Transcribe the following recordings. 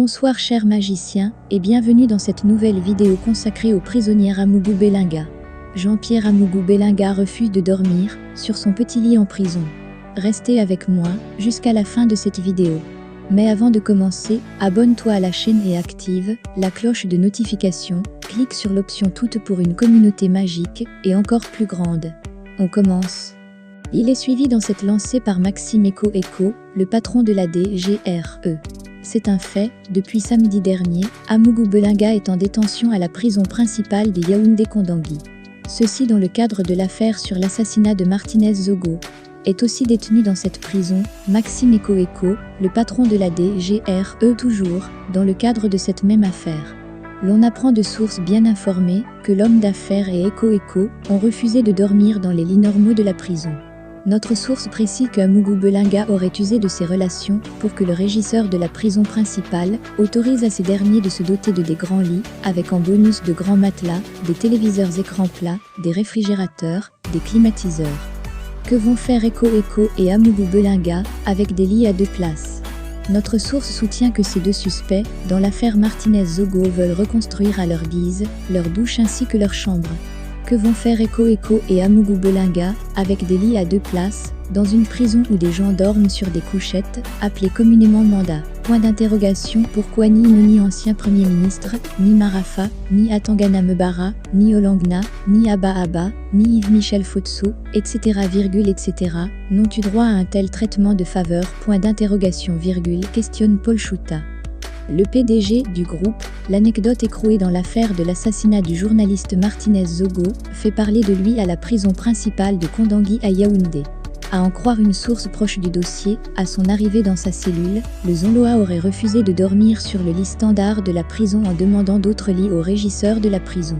Bonsoir chers magiciens, et bienvenue dans cette nouvelle vidéo consacrée au prisonnier Amougou Bellinga. Jean-Pierre Amougou Bellinga refuse de dormir sur son petit lit en prison. Restez avec moi jusqu'à la fin de cette vidéo. Mais avant de commencer, abonne-toi à la chaîne et active la cloche de notification, clique sur l'option toute pour une communauté magique et encore plus grande. On commence. Il est suivi dans cette lancée par Maxime Eko, le patron de la DGRE. C'est un fait, depuis samedi dernier, Amougou Bellinga est en détention à la prison principale de Yaoundé-Kondangui. Ceci dans le cadre de l'affaire sur l'assassinat de Martinez Zogo. Est aussi détenu dans cette prison, Maxime Eko, le patron de la DGRE toujours, dans le cadre de cette même affaire. L'on apprend de sources bien informées que l'homme d'affaires et Eko ont refusé de dormir dans les lits normaux de la prison. Notre source précise qu'Amougou Bellinga aurait usé de ses relations pour que le régisseur de la prison principale autorise à ces derniers de se doter de des grands lits, avec en bonus de grands matelas, des téléviseurs écrans plats, des réfrigérateurs, des climatiseurs. Que vont faire Eko et Amougou Bellinga avec des lits à 2 places? Notre source soutient que ces deux suspects, dans l'affaire Martinez Zogo, veulent reconstruire à leur guise leur douche ainsi que leur chambre. Que vont faire Eko et Amougou Bellinga avec des lits à 2 places, dans une prison où des gens dorment sur des couchettes, appelées communément mandat? Point d'interrogation. Pourquoi ni ancien Premier ministre, ni Marafa, ni Atangana Mebara, ni Olangna, ni Abba, ni Yves-Michel Fotso, etc. etc. n'ont eu droit à un tel traitement de faveur? Point d'interrogation, questionne Paul Chouta. Le PDG du groupe, l'anecdote écrouée dans l'affaire de l'assassinat du journaliste Martinez Zogo, fait parler de lui à la prison principale de Kondangui à Yaoundé. À en croire une source proche du dossier, à son arrivée dans sa cellule, le Zonloa aurait refusé de dormir sur le lit standard de la prison en demandant d'autres lits au régisseur de la prison.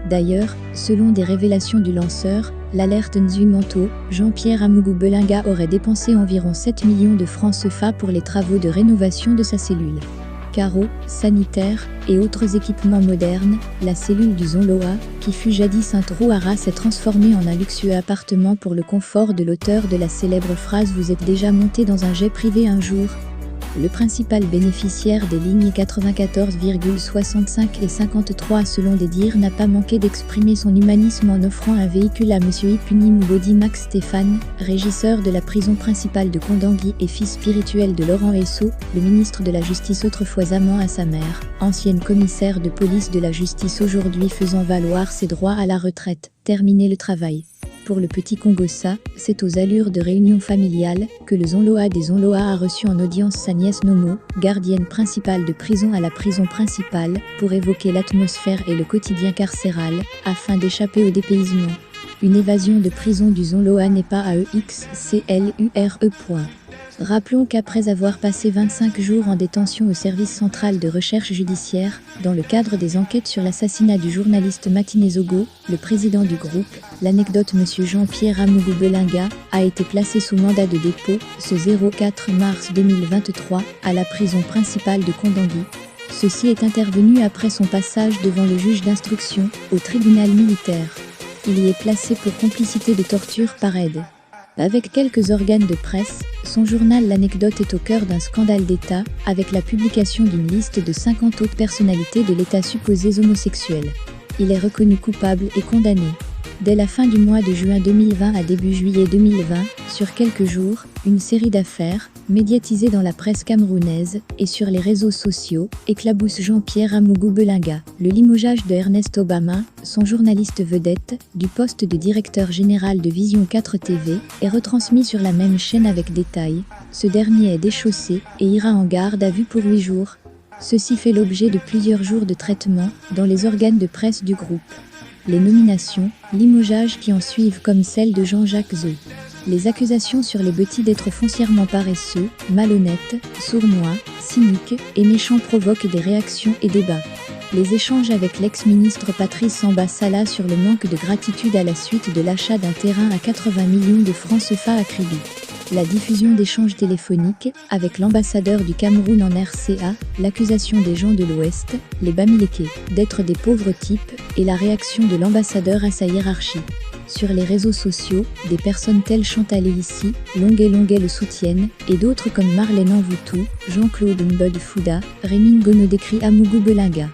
D'ailleurs, selon des révélations du lanceur, l'alerte Nzuimanto, Jean-Pierre Amougou Bellinga aurait dépensé environ 7 millions de francs CFA pour les travaux de rénovation de sa cellule. Carreaux, sanitaires et autres équipements modernes, la cellule du Zonloa, qui fut jadis un trou à rats, s'est transformée en un luxueux appartement pour le confort de l'auteur de la célèbre phrase « Vous êtes déjà monté dans un jet privé un jour ?» Le principal bénéficiaire des lignes 94,65 et 53 selon des dires n'a pas manqué d'exprimer son humanisme en offrant un véhicule à M. Ipunim Body Max Stéphane, régisseur de la prison principale de Kondangui et fils spirituel de Laurent Esso, le ministre de la Justice autrefois amant à sa mère, ancienne commissaire de police de la justice aujourd'hui faisant valoir ses droits à la retraite. Terminer le travail. Pour le petit Congossa, c'est aux allures de réunion familiale que le Zonloa des Zonloa a reçu en audience sa nièce Nomo, gardienne principale de prison à la prison principale, pour évoquer l'atmosphère et le quotidien carcéral, afin d'échapper au dépaysement. Une évasion de prison du Zonloa n'est pas AEXCLURE. Rappelons qu'après avoir passé 25 jours en détention au service central de recherche judiciaire, dans le cadre des enquêtes sur l'assassinat du journaliste Martinez Zogo, le président du groupe, l'anecdote M. Jean-Pierre Amougou Bellinga, a été placé sous mandat de dépôt, ce 04 mars 2023, à la prison principale de Kondangui. Ceci est intervenu après son passage devant le juge d'instruction, au tribunal militaire. Il y est placé pour complicité de torture par aide. Avec quelques organes de presse, son journal L'Anecdote est au cœur d'un scandale d'État, avec la publication d'une liste de 50 autres personnalités de l'État supposées homosexuelles. Il est reconnu coupable et condamné. Dès la fin du mois de juin 2020 à début juillet 2020, sur quelques jours, une série d'affaires, médiatisées dans la presse camerounaise et sur les réseaux sociaux, éclabousse Jean-Pierre Amougou Bellinga. Le limogeage de Ernest Obama, son journaliste vedette, du poste de directeur général de Vision 4 TV, est retransmis sur la même chaîne avec détail. Ce dernier est déchaussé et ira en garde à vue pour 8 jours. Ceci fait l'objet de plusieurs jours de traitement dans les organes de presse du groupe. Les nominations, limogeages qui en suivent comme celle de Jean-Jacques Zeu. Les accusations sur les petits d'être foncièrement paresseux, malhonnêtes, sournois, cyniques et méchants provoquent des réactions et débats. Les échanges avec l'ex-ministre Patrice Samba Sala sur le manque de gratitude à la suite de l'achat d'un terrain à 80 millions de francs CFA à Kribi. La diffusion d'échanges téléphoniques avec l'ambassadeur du Cameroun en RCA, l'accusation des gens de l'Ouest, les Bamileke, d'être des pauvres types, et la réaction de l'ambassadeur à sa hiérarchie. Sur les réseaux sociaux, des personnes telles Chantal Hélissi, Longuet le soutiennent, et d'autres comme Marlène Envoutou, Jean-Claude Mbud Fouda, Rémi Ngono décrit Amougou Belinga.